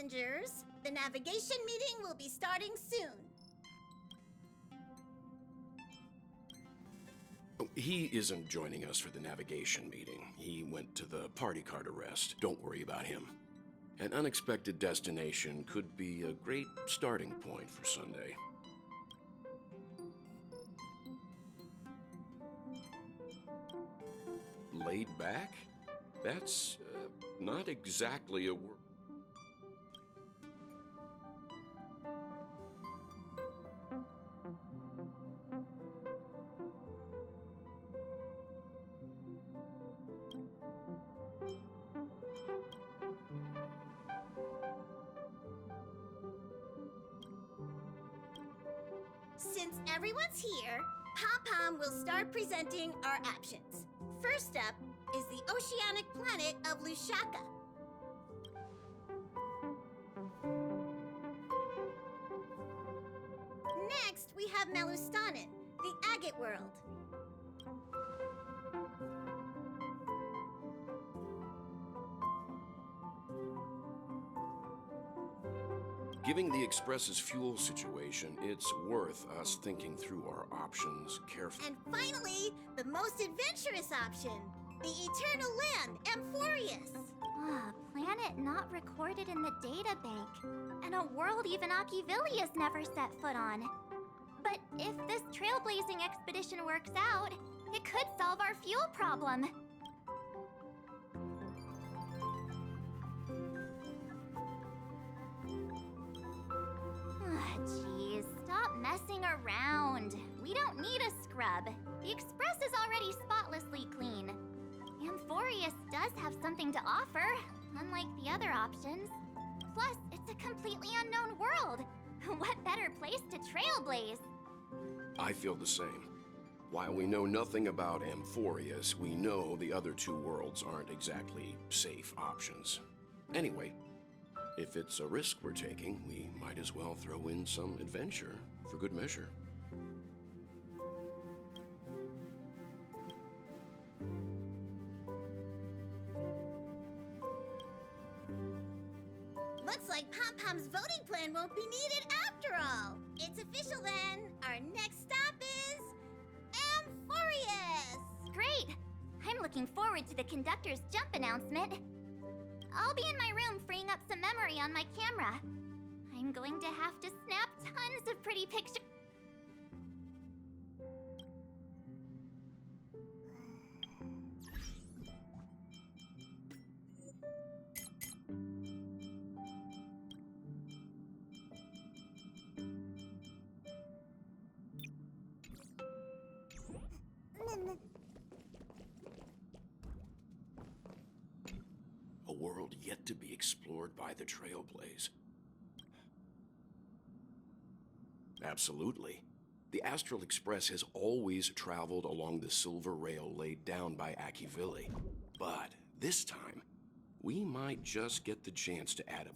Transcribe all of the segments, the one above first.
passengers. The navigation meeting will be starting soon. He isn't joining us for the navigation meeting. He went to the party card arrest. Don't worry about him. An unexpected destination could be a great starting point for Sunday. Laid back? That's not exactly a word. Since everyone's here, Pom-Pom will start presenting our options. First up is the oceanic planet of Lushaka. Next, we have Melustanen, the agate world. Given the Express's fuel situation, it's worth us thinking through our options carefully. And finally, the most adventurous option, the eternal land, Amphoreus. Planet not recorded in the databank, and a world even Achivilius never set foot on. But if this trailblazing expedition works out, it could solve our fuel problem. Jeez, stop messing around. We don't need a scrub. The Express is already spotlessly clean. Amphoreus does have something to offer, unlike the other options. Plus, it's a completely unknown world. What better place to trailblaze? I feel the same. While we know nothing about Amphoreus, we know the other two worlds aren't exactly safe options. Anyway, if it's a risk we're taking, we might as well throw in some adventure for good measure. Looks like Pom-Pom's voting plan won't be needed after all. It's official then. Our next stop is Amphoreus. Great! I'm looking forward to the conductor's jump announcement. I'll be in my room freeing up some memory on my camera. I'm going to have to snap tons of pretty pictures. A world yet to be explored by the Trailblaze. Absolutely. The Astral Express has always traveled along the silver rail laid down by Achivili. But this time, we might just get the chance to add a...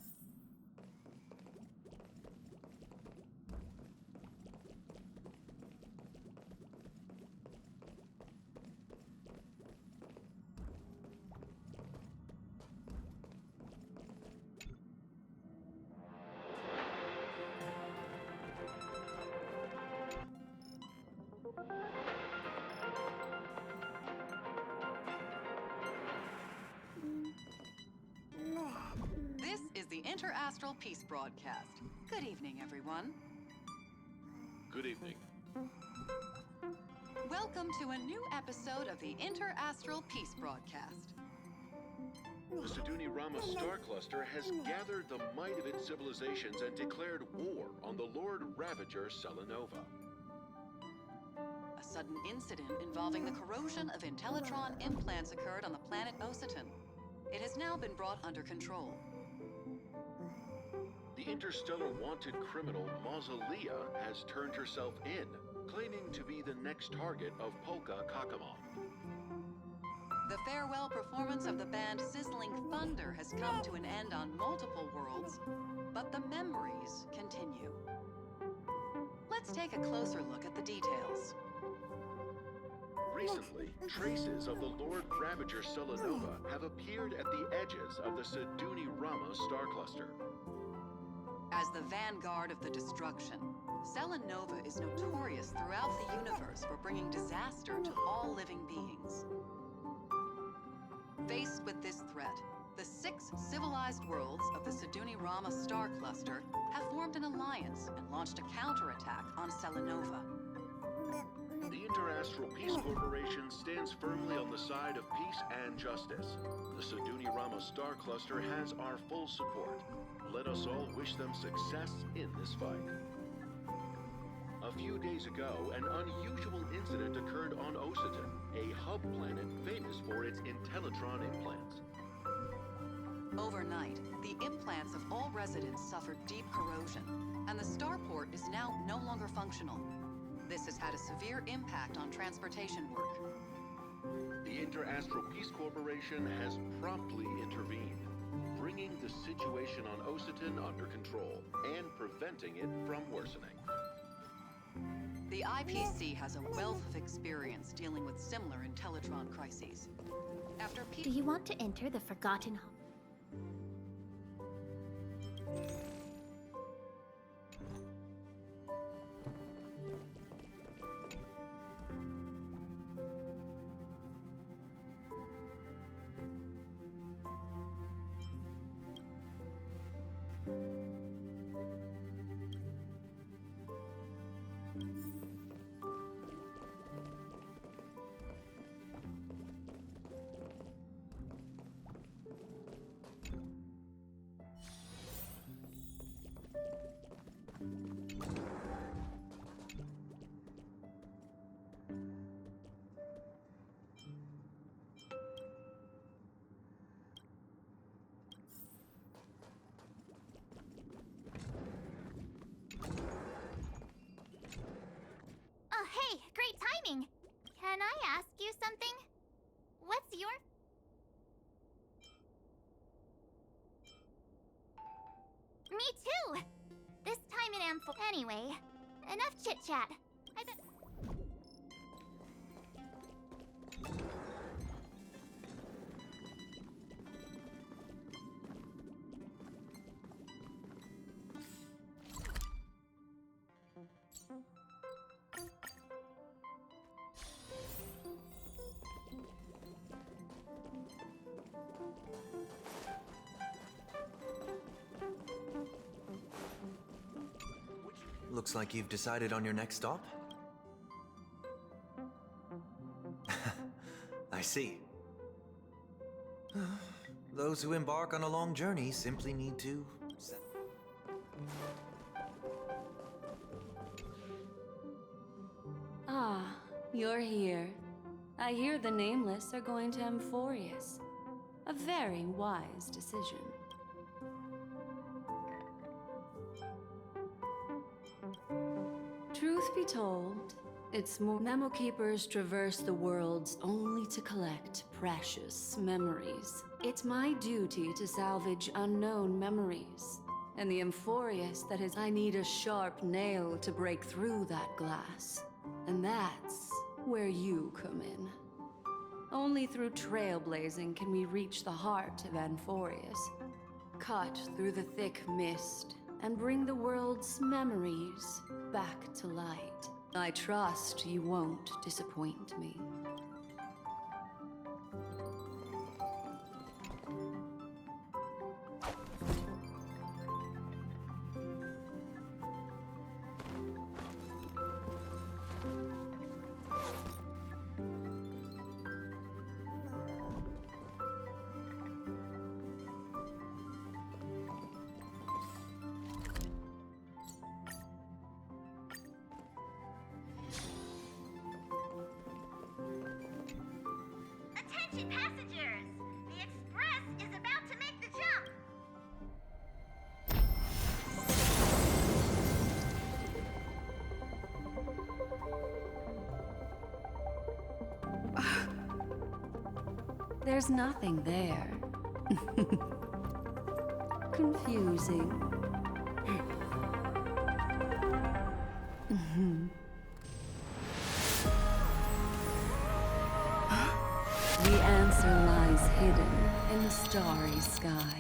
This is the Interastral Peace Broadcast. Good evening, everyone. Good evening. Welcome to a new episode of the Interastral Peace Broadcast. The Siduni Rama star cluster has gathered the might of its civilizations and declared war on the Lord Ravager Selenova. A sudden incident involving the corrosion of Intellitron implants occurred on the planet Ositon. It has now been brought under control. The interstellar wanted criminal Mausolea has turned herself in, claiming to be the next target of Polka Kakamon. The farewell performance of the band Sizzling Thunder has come to an end on multiple worlds, but the memories continue. Let's take a closer look at the details. Recently, traces of the Lord Ravager Selenova have appeared at the edges of the Siduni Rama star cluster. the vanguard of the destruction. Selenova is notorious throughout the universe for bringing disaster to all living beings. Faced with this threat, the 6 civilized worlds of the Siduni Rama star cluster have formed an alliance and launched a counterattack on Selenova. The Interastral Peace Corporation stands firmly on the side of peace and justice. The Siduni Rama star cluster has our full support. Let us all wish them success in this fight. A few days ago, an unusual incident occurred on Ositon, a hub planet famous for its Intellitron implants. Overnight, the implants of all residents suffered deep corrosion, and the starport is now no longer functional. This has had a severe impact on transportation work. The Interastral Peace Corporation has promptly intervened, bringing the situation on Ositon under control and preventing it from worsening. The IPC has a wealth of experience dealing with similar Intellitron crises. After Do you want to enter the Forgotten Hall? Oh, hey, great timing. Can I ask you something? What's your... Me too! This time in Anyway, enough chit-chat. I bet... Looks like you've decided on your next stop. I see. Those who embark on a long journey simply need to... Ah, you're here. I hear the Nameless are going to Amphoreus. A very wise decision. Truth be told, it's more Memo Keepers traverse the worlds only to collect precious memories. It's my duty to salvage unknown memories. And the Amphoreus that is, I need a sharp nail to break through that glass. And that's where you come in. Only through trailblazing can we reach the heart of Amphoreus. Cut through the thick mist and bring the world's memories back to light. I trust you won't disappoint me. Attention passengers! The express is about to make the jump! There's nothing there. Confusing. The answer lies hidden in the starry sky.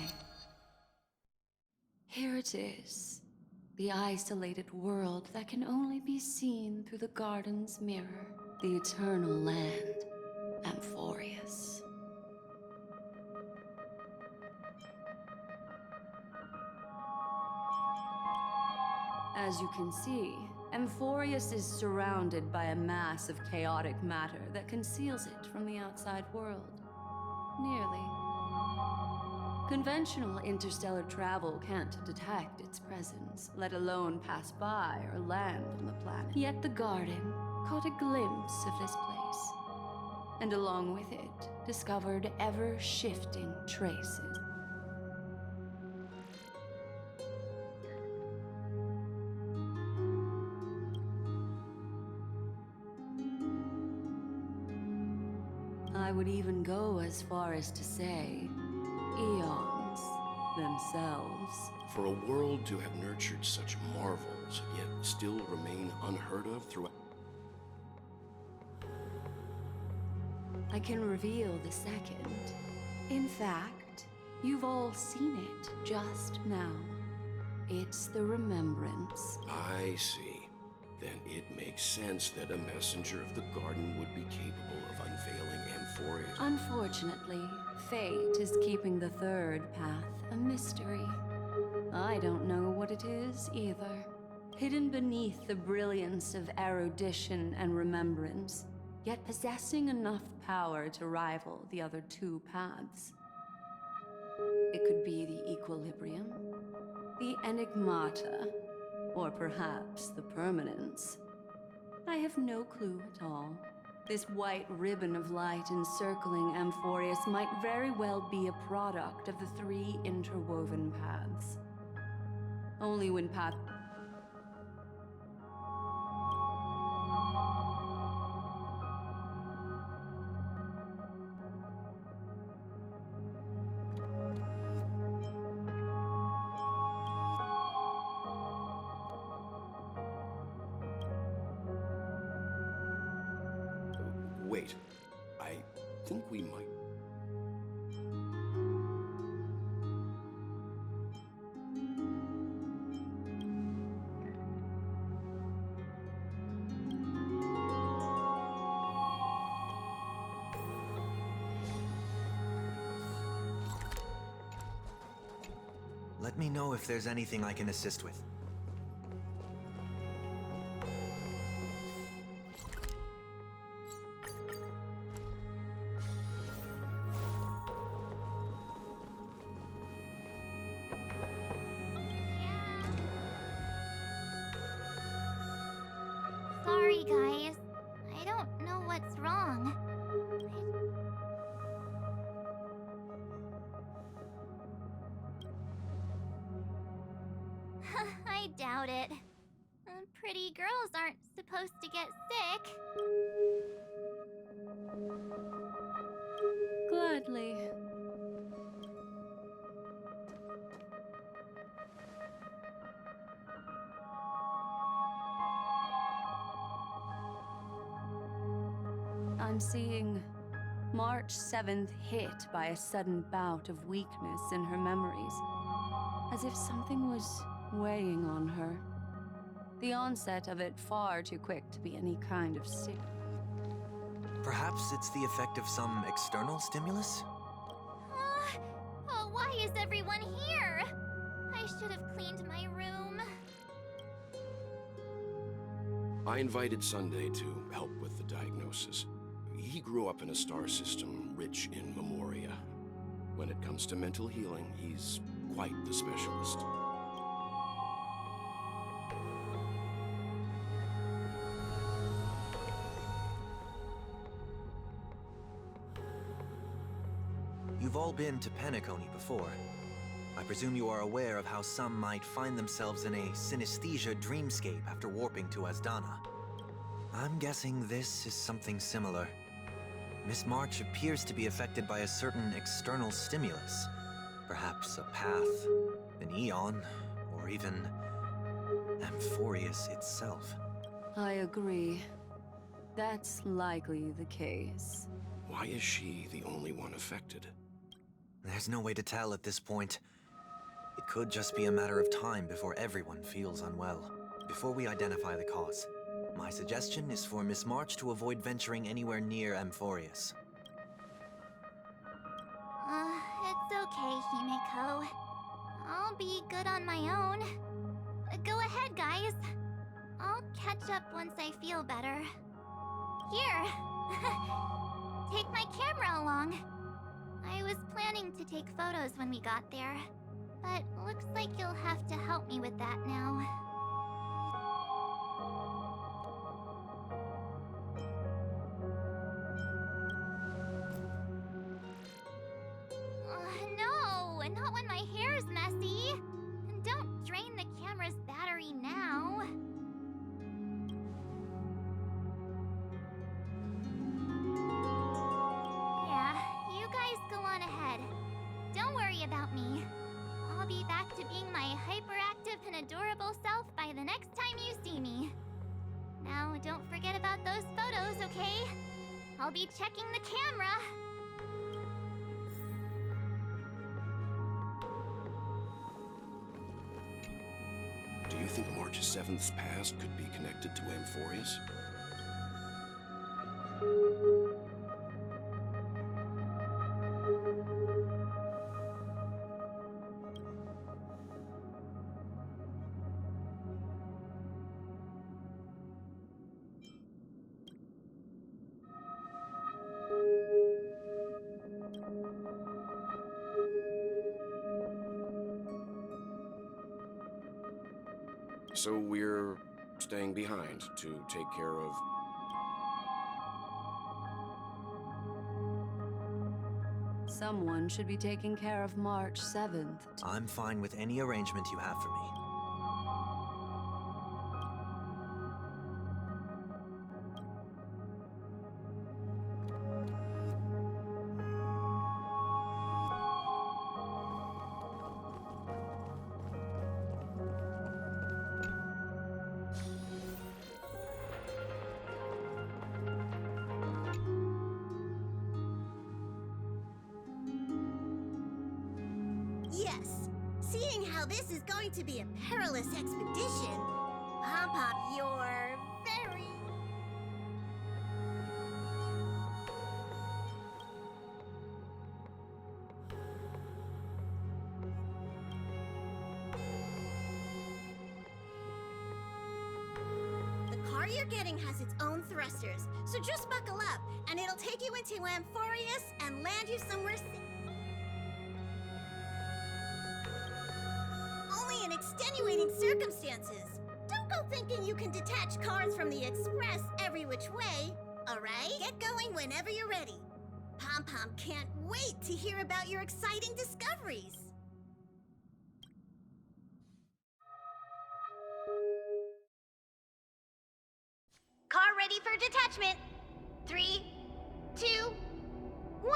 Here it is, The isolated world that can only be seen through the garden's mirror. The eternal land, Amphoreus. As you can see, Amphoreus is surrounded by a mass of chaotic matter that conceals it from the outside world. Nearly. Conventional interstellar travel can't detect its presence, let alone pass by or land on the planet. Yet the garden caught a glimpse of this place, and along with it, discovered ever-shifting traces. I would even go as far as to say, eons themselves. For a world to have nurtured such marvels, yet still remain unheard of throughout... I can reveal the second. In fact, you've all seen it just now. It's the remembrance. I see. Then it makes sense that a messenger of the garden would be capable of unveiling Amphoreus. Unfortunately, fate is keeping the third path a mystery. I don't know what it is either. Hidden beneath the brilliance of erudition and remembrance, yet possessing enough power to rival the other two paths. It could be the equilibrium, the enigmata, or perhaps the permanence. I have no clue at all. This white ribbon of light encircling Amphoreus might very well be a product of the three interwoven paths. Only when path... Wait, I think we might... Let me know if there's anything I can assist with. Sorry, guys. I don't know what's wrong. I doubt it. Pretty girls aren't supposed to get sick. Gladly. I'm seeing March 7th hit by a sudden bout of weakness in her memories, as if something was weighing on her. The onset of it far too quick to be any kind of sick. Perhaps it's the effect of some external stimulus? Oh, why is everyone here? I should have cleaned my room. I invited Sunday to help with the diagnosis. He grew up in a star system rich in memoria. When it comes to mental healing, he's quite the specialist. You've all been to Penacony before. I presume you are aware of how some might find themselves in a synesthesia dreamscape after warping to Asdana. I'm guessing this is something similar. Miss March appears to be affected by a certain external stimulus. Perhaps a path, an eon, or even Amphoreus itself. I agree. That's likely the case. Why is she the only one affected? There's no way to tell at this point. It could just be a matter of time before everyone feels unwell. Before we identify the cause, my suggestion is for Miss March to avoid venturing anywhere near Amphoreus. It's okay, Himeko. I'll be good on my own. Go ahead, guys. I'll catch up once I feel better. Here. Take my camera along. I was planning to take photos when we got there, but looks like you'll have to help me with that now. No, not when my hair's messy. And don't drain the camera's battery now. Yeah, you guys go on ahead. Don't worry about me. I'll be back to being my hyperactive and adorable self by the next time you see me. Now, don't forget about those photos, okay? I'll be checking the camera. Do you think March 7th's past could be connected to Amphoreus? So we're staying behind to take care of... Someone should be taking care of March 7th. I'm fine with any arrangement you have for me. Yes, seeing how this is going to be a perilous expedition, Pom-Pom, you're very... The car you're getting has its own thrusters, so just buckle up, and it'll take you into Amphoreus and land you somewhere safe. Only in extenuating circumstances. Don't go thinking you can detach cars from the express every which way, alright? Get going whenever you're ready. Pom-Pom can't wait to hear about your exciting discoveries. Car ready for detachment. 3, 2, 1.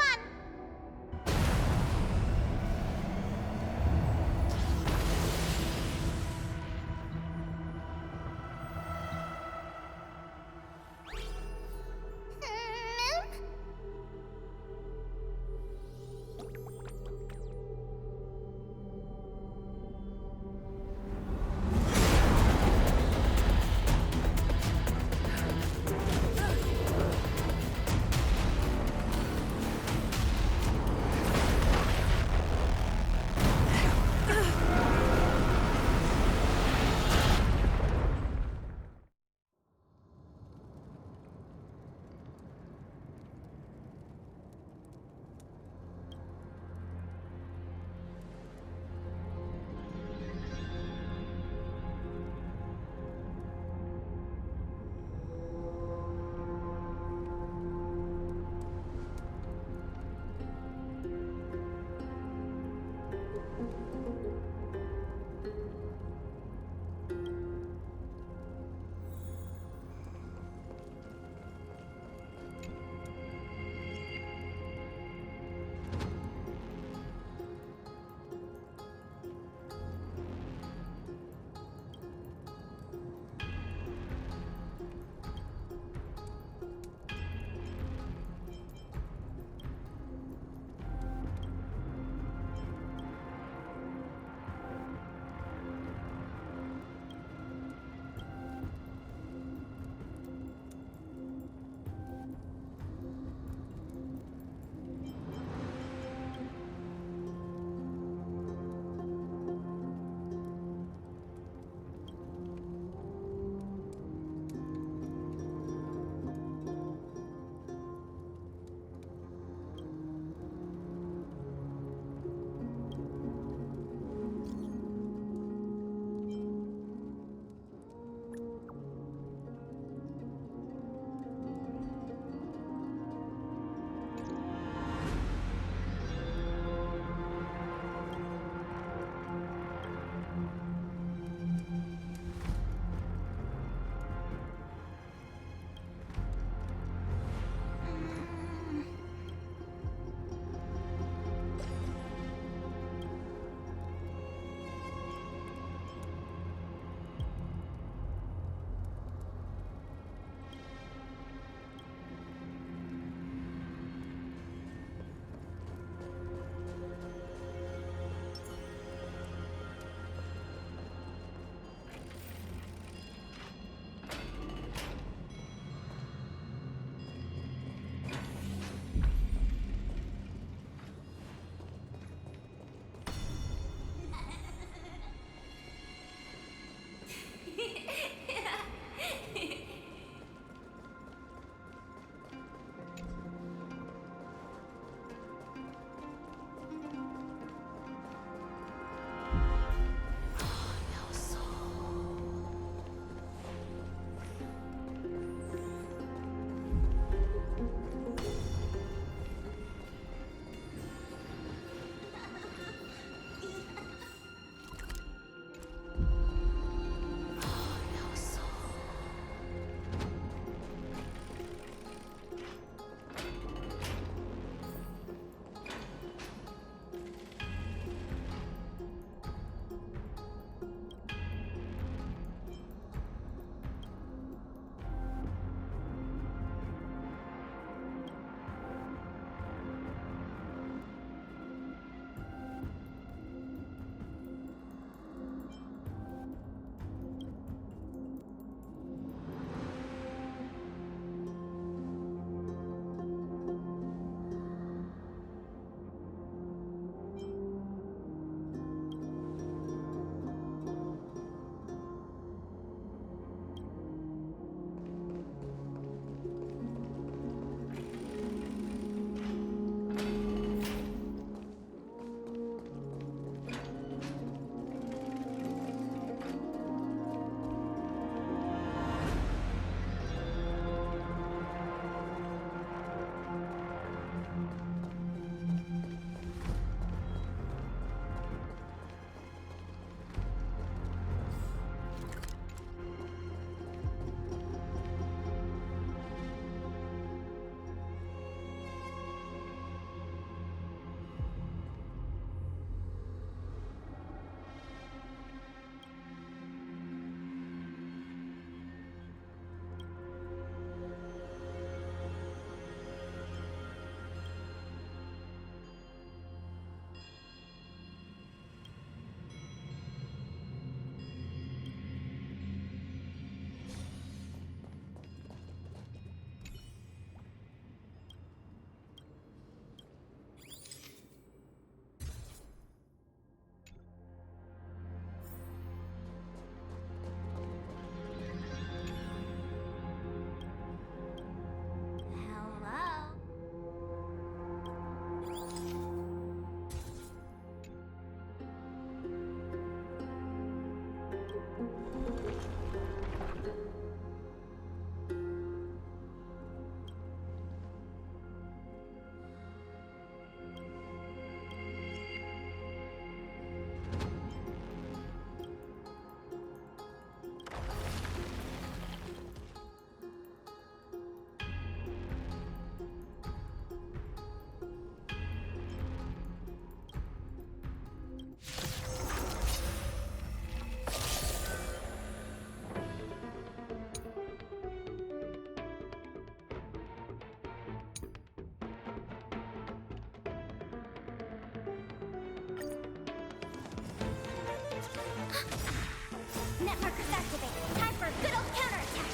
Netmarkers activate. Time for a good old counterattack.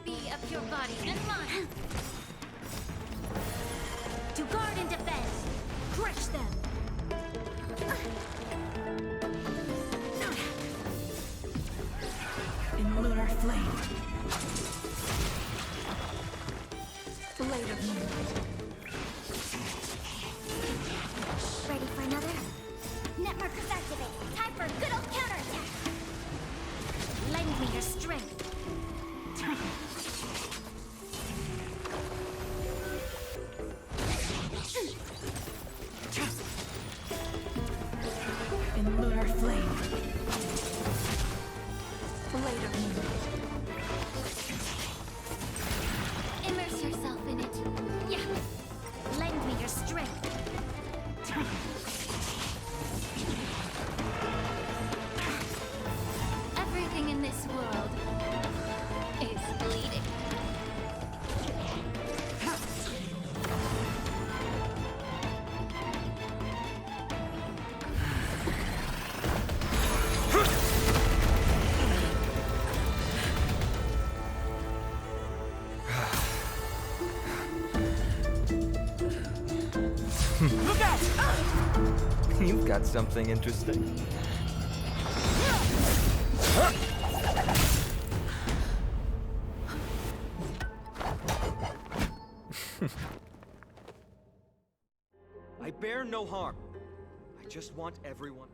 Be of your body and mind. To guard and defend. Crush them. In lunar flame. Blade of moonlight. Ready for another? Netmarkers activate. Time for a good old counterattack. Lend me your strength. In lunar flame. Blade of moonlight. Immerse yourself in it. Yeah. Lend me your strength. Everything in this world is bleeding. Look out! You've got something interesting. I bear no harm. I just want everyone.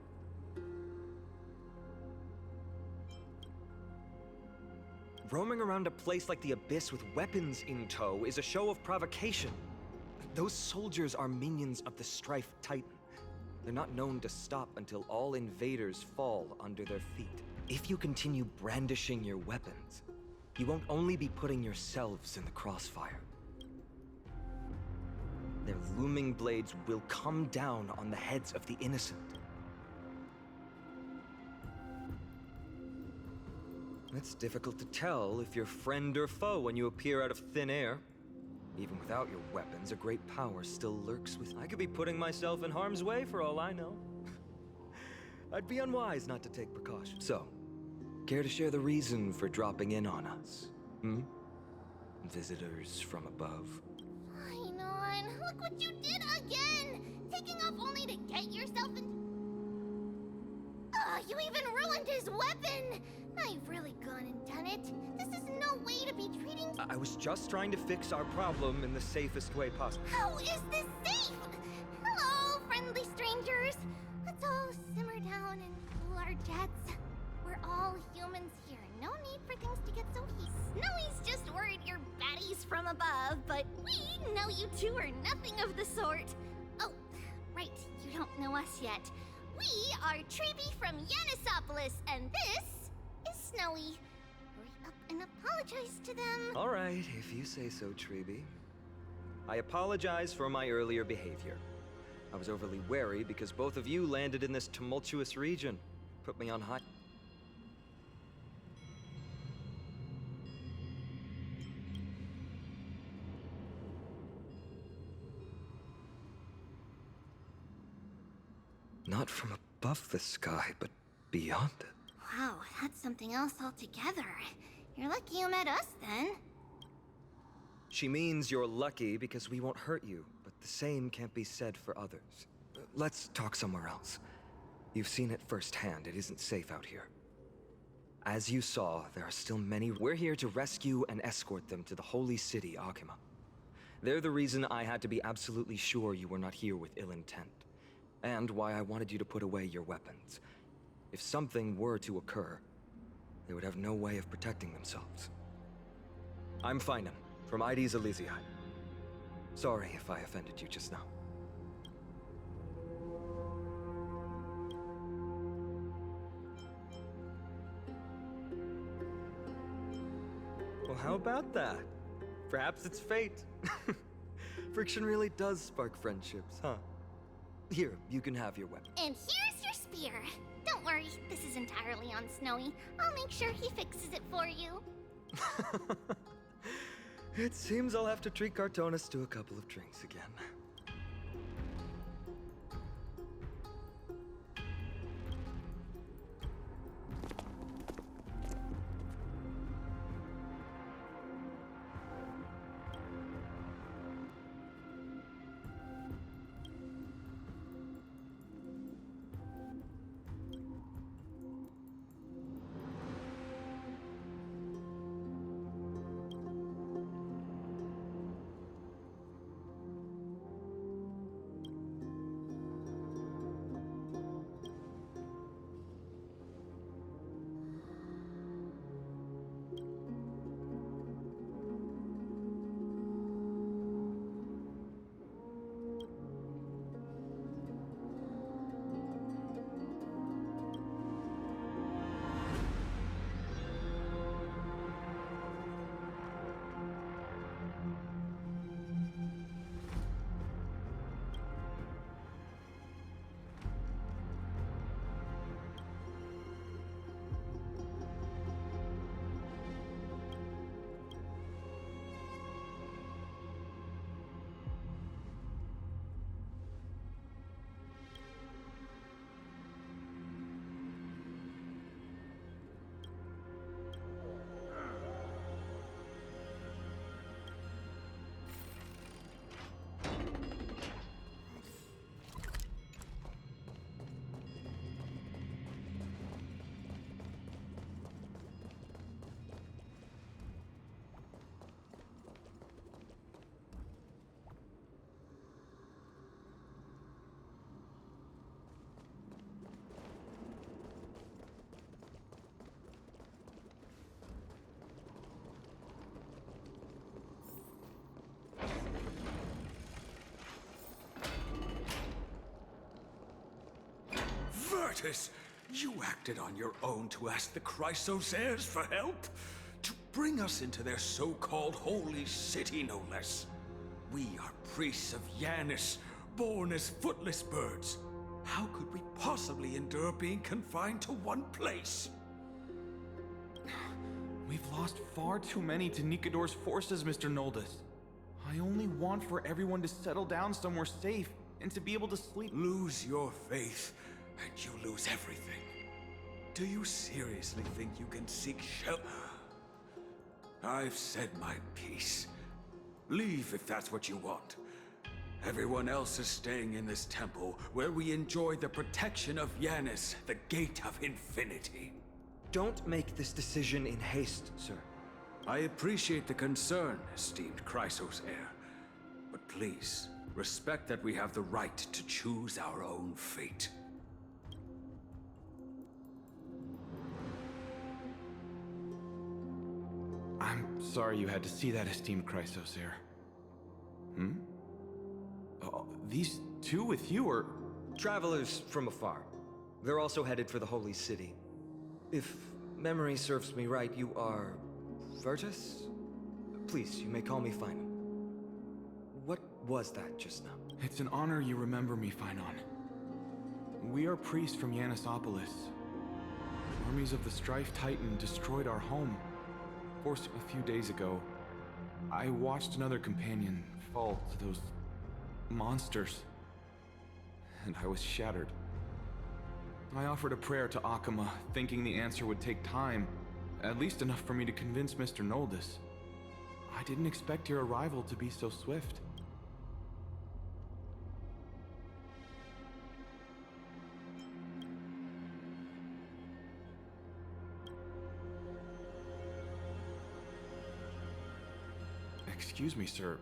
Roaming around a place like the Abyss with weapons in tow is a show of provocation. Those soldiers are minions of the Strife Titan. They're not known to stop until all invaders fall under their feet. If you continue brandishing your weapons, you won't only be putting yourselves in the crossfire. Their looming blades will come down on the heads of the innocent. It's difficult to tell if you're friend or foe when you appear out of thin air. Even without your weapons, a great power still lurks with... I could be putting myself in harm's way for all I know. I'd be unwise not to take precautions. So, care to share the reason for dropping in on us? Visitors from above. Fine on. Look what you did again! Taking off only to get yourself in... You even ruined his weapon! Now you've really gone and done it. This is no way to be treating... I was just trying to fix our problem in the safest way possible. How is this safe? Hello, friendly strangers. Let's all simmer down and cool our jets. We're all humans here. No need for things to get so heated. Snowy's just worried you're baddies from above, but we know you two are nothing of the sort. Oh, right. You don't know us yet. We are Treeby from Yanisopolis, and this is Snowy. Hurry up and apologize to them. All right, if you say so, Treeby. I apologize for my earlier behavior. I was overly wary because both of you landed in this tumultuous region. Put me on high... Not from above the sky, but beyond it. Wow, that's something else altogether. You're lucky you met us, then. She means you're lucky because we won't hurt you, but the same can't be said for others. Let's talk somewhere else. You've seen it firsthand. It isn't safe out here. As you saw, there are still many... We're here to rescue and escort them to the holy city, Akima. They're the reason I had to be absolutely sure you were not here with ill intent. And why I wanted you to put away your weapons. If something were to occur, they would have no way of protecting themselves. I'm Finan, from Ides Elysiae. Sorry if I offended you just now. Well, how about that? Perhaps it's fate. Friction really does spark friendships, huh? Here, you can have your weapon. And here's your spear. Don't worry, this is entirely on Snowy. I'll make sure he fixes it for you. It seems I'll have to treat Cartonis to a couple of drinks again. Virtus, you acted on your own to ask the Chrysos heirs for help? To bring us into their so-called holy city, no less. We are priests of Yanis, born as footless birds. How could we possibly endure being confined to one place? We've lost far too many to Nikador's forces, Mr. Noldus. I only want for everyone to settle down somewhere safe and to be able to sleep. Lose your faith, and you lose everything. Do you seriously think you can seek shelter? I've said my piece. Leave if that's what you want. Everyone else is staying in this temple, where we enjoy the protection of Yanis, the Gate of Infinity. Don't make this decision in haste, sir. I appreciate the concern, esteemed Chrysos heir. But please, respect that we have the right to choose our own fate. I'm sorry you had to see that, esteemed Chrysos heir. These two with you are... Travelers from afar. They're also headed for the Holy City. If memory serves me right, you are... Virtus? Please, you may call me Finon. What was that just now? It's an honor you remember me, Finon. We are priests from Yanisopolis. Armies of the Strife Titan destroyed our home. Forced a few days ago. I watched another companion fall to those monsters, and I was shattered. I offered a prayer to Akama, thinking the answer would take time, at least enough for me to convince Mr. Noldus. I didn't expect your arrival to be so swift. Excuse me, sir.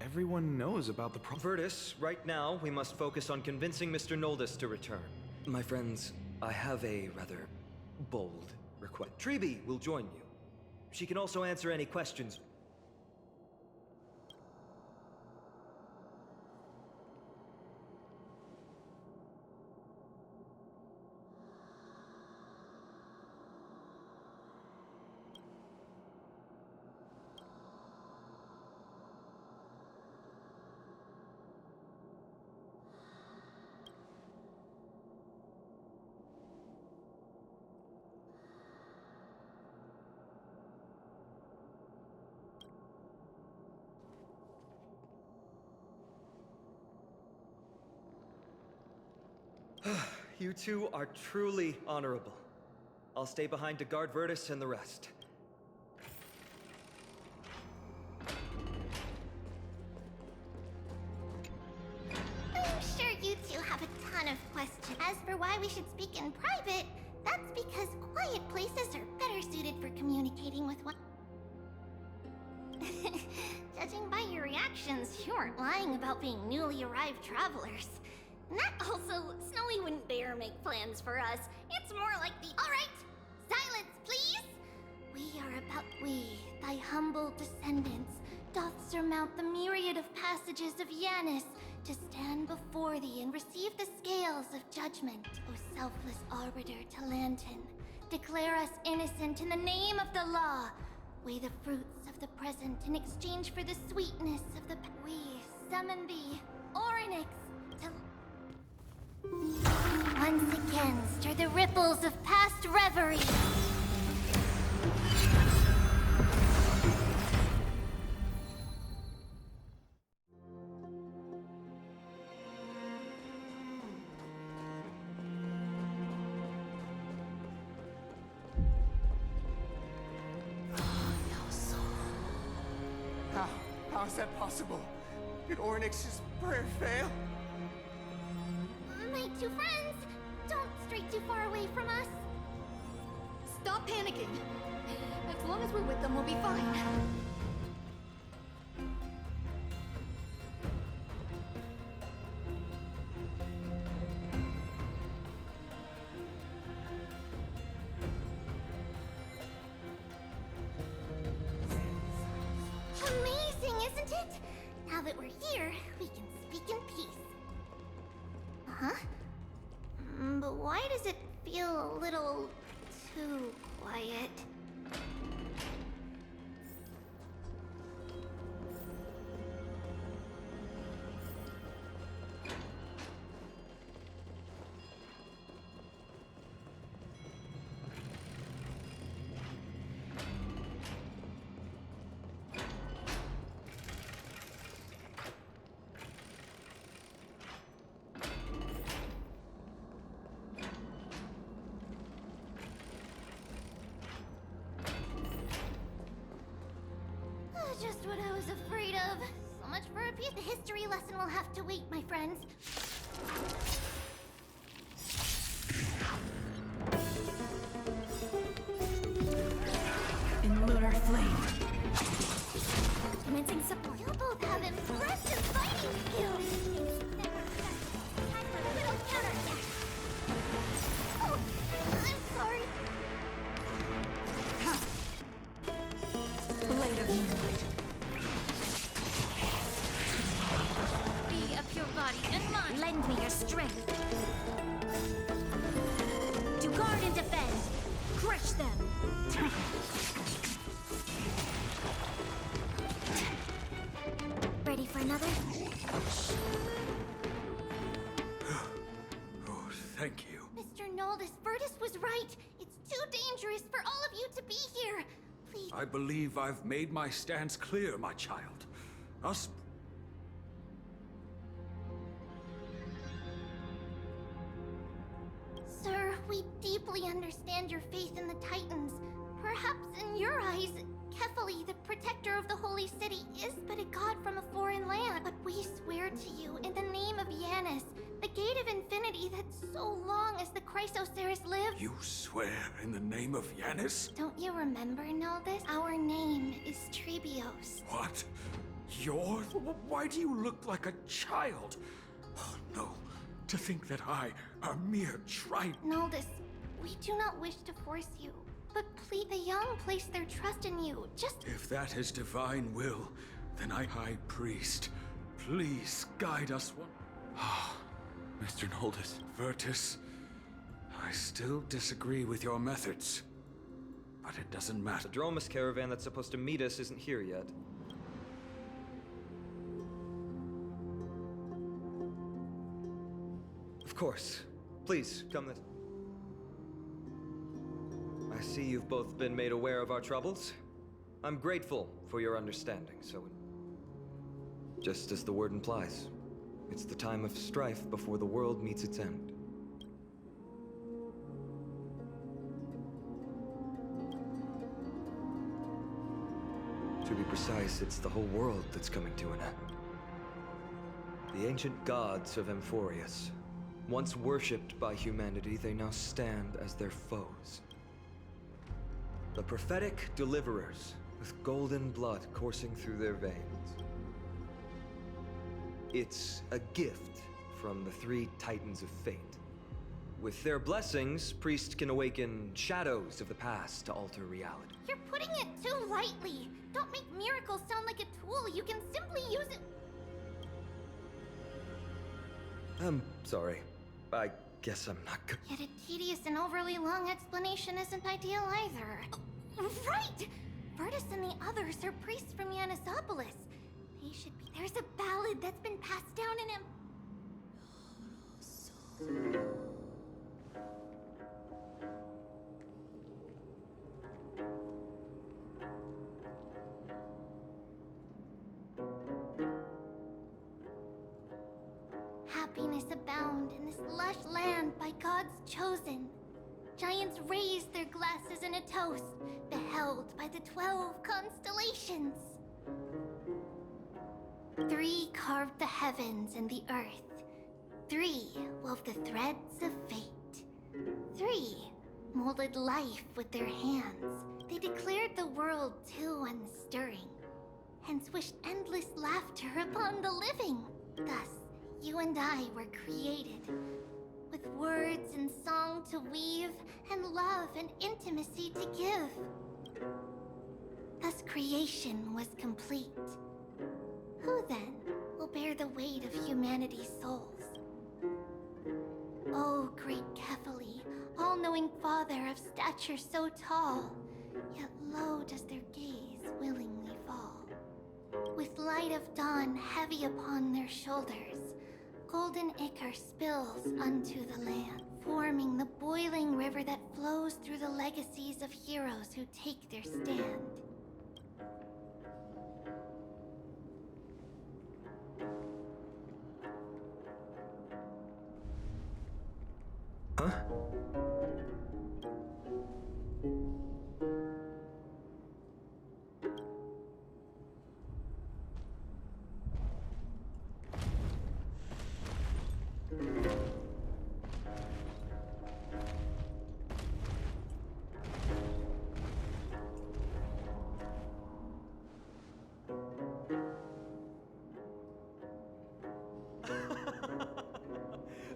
Everyone knows about the Virtus, right now, we must focus on convincing Mr. Noldus to return. My friends, I have a rather bold request. Treeby will join you. She can also answer any questions. You two are truly honorable. I'll stay behind to guard Virtus and the rest. I'm sure you two have a ton of questions. As for why we should speak in private, that's because quiet places are better suited for communicating with one. Judging by your reactions, you aren't lying about being newly arrived travelers. And that also, Snowy wouldn't dare make plans for us. It's more like the... Alright! Silence, please! We, thy humble descendants, doth surmount the myriad of passages of Yanis, to stand before thee and receive the scales of judgment. O selfless arbiter Talantin, declare us innocent in the name of the law. Weigh the fruits of the present in exchange for the sweetness of the... We summon thee, Orynyx, to... Once again, stir the ripples of past reverie. How is that possible? Did Orynyx's prayer fail? My two friends, don't stray too far away from us. Stop panicking. As long as we're with them, we'll be fine. Amazing, isn't it? Now that we're here, we can speak in peace. Huh? But why does it feel a little too quiet? Just what I was afraid of. So much for a piece. The history lesson will have to wait, my friends. In lunar flame. Commencing support. You both have impressive fighting skills. Time for a little counterattack. Oh, I'm sorry. Blade of moonlight. Be of your body and mind. Lend me your strength. To guard and defend. Crush them. Ready for another? Oh, thank you. Mr. Noldus, Virtus was right. It's too dangerous for all of you to be here. Please. I believe I've made my stance clear, my child. Us. Sir, we deeply understand your faith in the Titans. Perhaps in your eyes, Kefali, the protector of the Holy City, is but a god from a foreign land. But we swear to you, in the name of Yanis, the Gate of Infinity that so long as the Chrysoceres lived. You swear in the name of Yanis? Don't you remember, Noldus? Our name is Trebios. What? Yours? Why do you look like a child? Oh, no. To think that I, a mere tribe. Noldus, we do not wish to force you. But please, the young place their trust in you. Just If that is divine will, then High Priest, please guide us one. Mr. Noldus. Virtus, I still disagree with your methods. But it doesn't matter. The Dromus caravan that's supposed to meet us isn't here yet. Of course. Please, come this. I see you've both been made aware of our troubles. I'm grateful for your understanding, so... Just as the word implies, it's the time of strife before the world meets its end. To be precise, it's the whole world that's coming to an end. The ancient gods of Amphoreus, once worshipped by humanity, they now stand as their foes. The prophetic deliverers, with golden blood coursing through their veins. It's a gift from the three titans of fate. With their blessings, priests can awaken shadows of the past to alter reality. you're putting it too lightly. Don't make miracles sound like a tool. You can simply use it. I'm sorry. I guess I'm not good. Yet a tedious and overly long explanation isn't ideal either. Right! Virtus and the others are priests from Yanisopolis. They should be. There's a ballad that's been passed down in him. Happiness abound in this lush land by God's chosen. Giants raise their glasses in a toast, beheld by the 12 constellations. 3 carved the heavens and the earth. 3 wove the threads of fate. 3 molded life with their hands. They declared the world too unstirring, hence wished endless laughter upon the living. Thus, you and I were created, with words and song to weave, and love and intimacy to give. Thus creation was complete. Who then will bear the weight of humanity's souls? Oh, great Kef all-knowing father of stature so tall, yet low does their gaze willingly fall. With light of dawn heavy upon their shoulders, golden ichor spills unto the land, forming the boiling river that flows through the legacies of heroes who take their stand. Huh?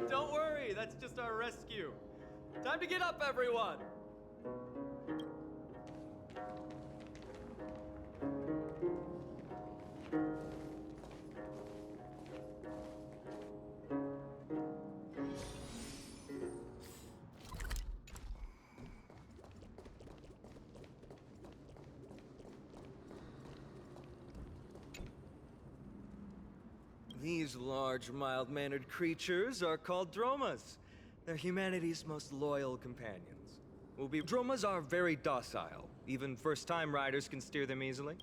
Don't worry, that's just our rescue. Time to get up, everyone! These large, mild-mannered creatures are called dromas. They're humanity's most loyal companions. Dromas are very docile. Even first-time riders can steer them easily.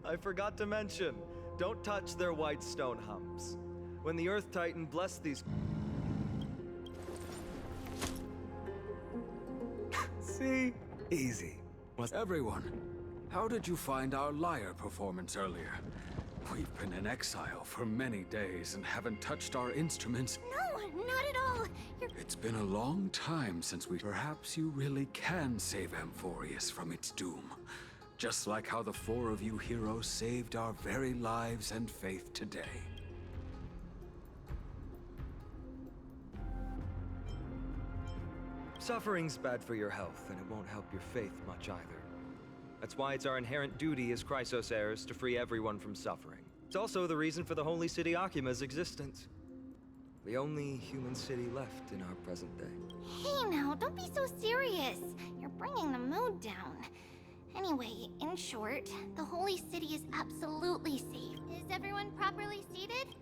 I forgot to mention, don't touch their white stone humps. When the Earth Titan blessed these... See? Easy. Everyone, how did you find our lyre performance earlier? We've been in exile for many days and haven't touched our instruments. No, not at all. It's been a long time since we... Perhaps you really can save Amphoreus from its doom. Just like how the four of you heroes saved our very lives and faith today. Suffering's bad for your health, and it won't help your faith much either. That's why it's our inherent duty as Chrysos heirs to free everyone from suffering. It's also the reason for the Holy City Akima's existence. The only human city left in our present day. Hey now, don't be so serious. You're bringing the mood down. Anyway, in short, the Holy City is absolutely safe. Is everyone properly seated?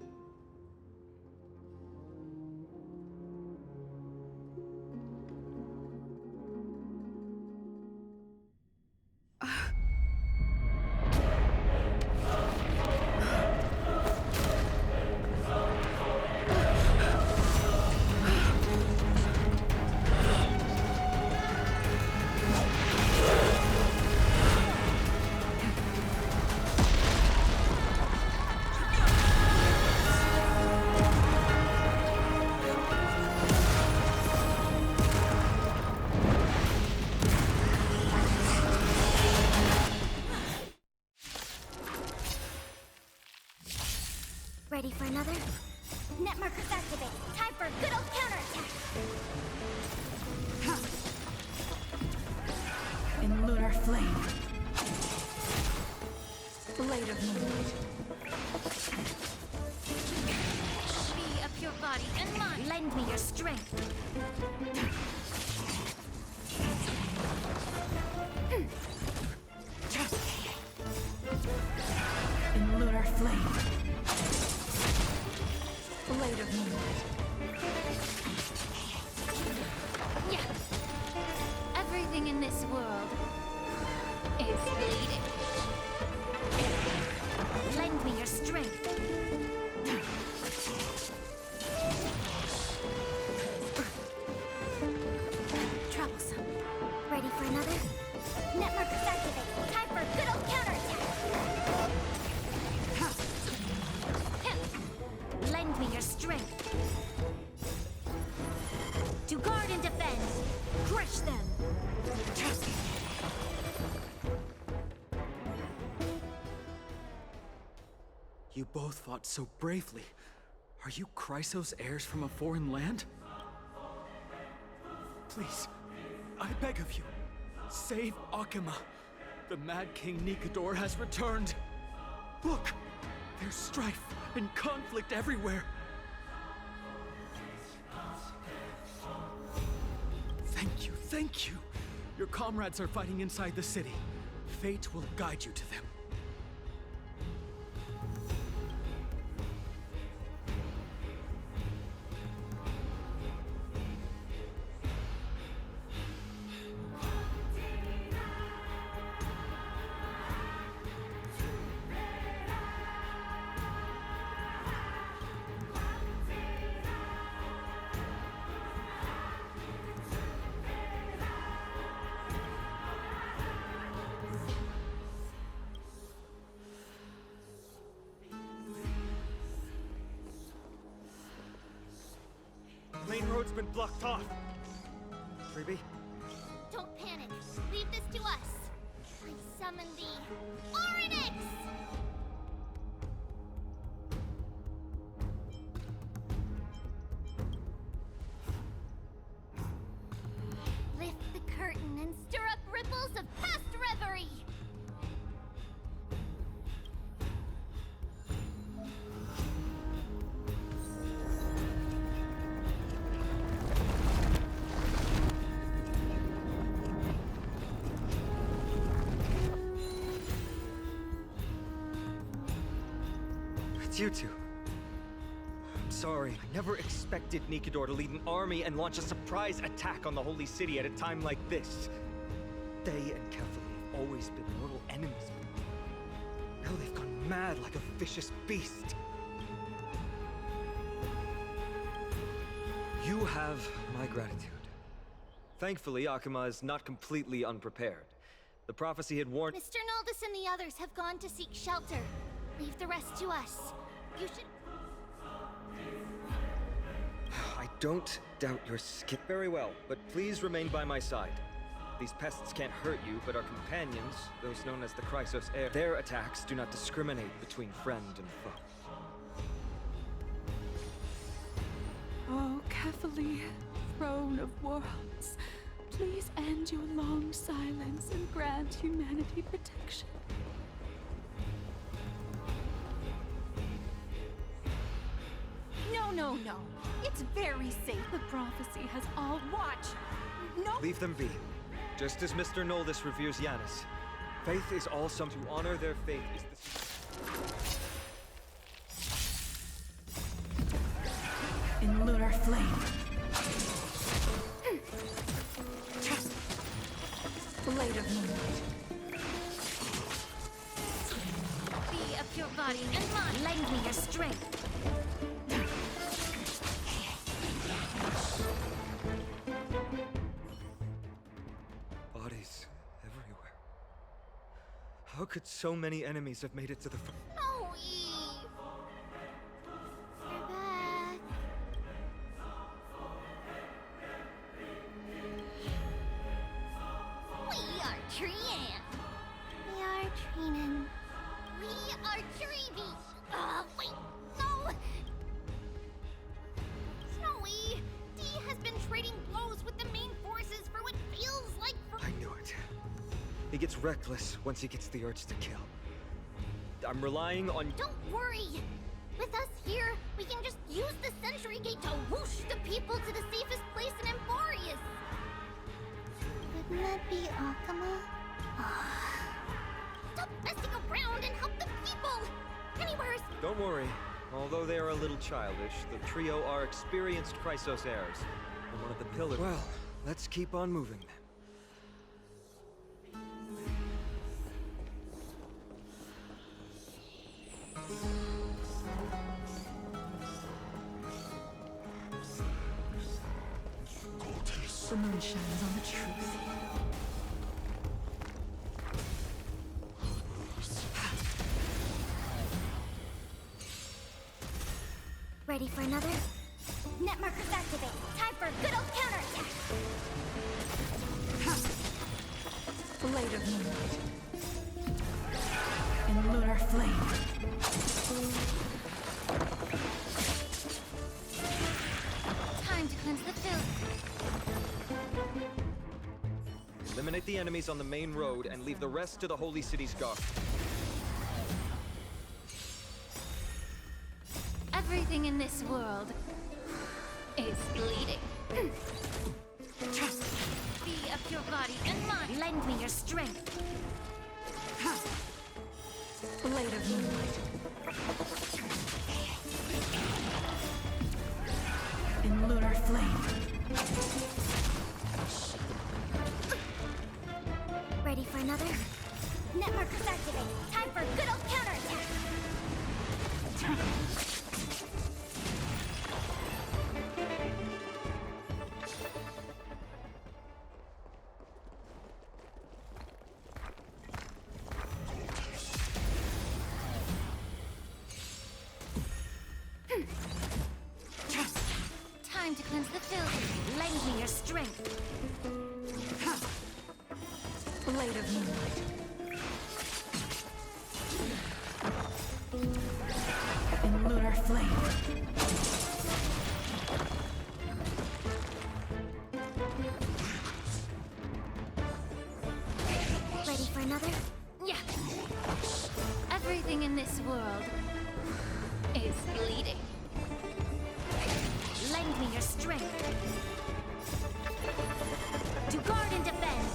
Ready for another? Net markers activate. Time for a good old counterattack. In lunar flame. Blade of moonlight. Be of your body and mind. Lend me your strength. In lunar flame. Blade of moonlight. Yeah. Everything in this world is bleeding. Lend me your strength. Troublesome. Ready for another? Net markers activate. Time for a good old counterattack. Lend me your strength. To guard and defend. Crush them. You both fought so bravely. Are you Chrysos heirs from a foreign land? Please, I beg of you, save Akima. The Mad King Nikador has returned. Look, there's strife and conflict everywhere. Thank you. Your comrades are fighting inside the city. Fate will guide you to them. Main road's been blocked off. Freebie? Don't panic. Leave this to us. I summon the Oryx! Lift the curtain and stir up ripples of past reverie. It's you two. I'm sorry. I never expected Nikador to lead an army and launch a surprise attack on the Holy City at a time like this. They and Kefali have always been mortal enemies. Now they've gone mad like a vicious beast. You have my gratitude. Thankfully, Akima is not completely unprepared. The prophecy had warned— Mr. Naldis and the others have gone to seek shelter. Leave the rest to us. You should— I don't doubt your skill. Very well, but please remain by my side. These pests can't hurt you, but our companions, those known as the Chrysos heir, their attacks do not discriminate between friend and foe. Oh, Kefali, throne of worlds, please end your long silence and grant humanity protection. No. It's very safe. The prophecy has all watch. No. Leave them be. Just as Mr. Noldis reveres Yanis. Faith is all some to honor their faith is the In lunar flame. Blade of moonlight. be of your body and mind. Lend me your strength. bodies everywhere. How could so many enemies have made it to the front? Oh, Eve! You're back. We are Trian. We are Trinan. We are Treevy. Wait, no! Snowy, D has been trading blows with the main forces for what feels like I knew it. He gets reckless once he gets the urge to kill. I'm relying on— Don't worry! With us here, we can just use the Sentry Gate to whoosh the people to the safest place in Amphoreus! Wouldn't that be Akima? Stop messing around and help the people! Anywheres! Don't worry. Although they are a little childish, the trio are experienced Chrysos heirs. And one of the pillars— Well, let's keep on moving then. The moon shines on the truth. Ready for another? Net markers activate. Time for a good old counterattack. Blade of moonlight. In lunar flame. Eliminate the enemies on the main road and leave the rest to the Holy City's guard. Everything in this world is bleeding. Be of your body and mind. Lend me your strength. Blade of moonlight. In lunar flame. Ready for another? Network is activated. Time for a good old counterattack. Time to cleanse the filth. Lend me your strength. Blade of moonlight. In lunar flame. Ready for another? Yeah. Everything in this world is bleeding. Lend me your strength. To guard and defend.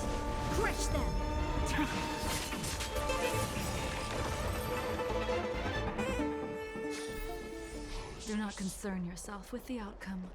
Crush them. Do not concern yourself with the outcome.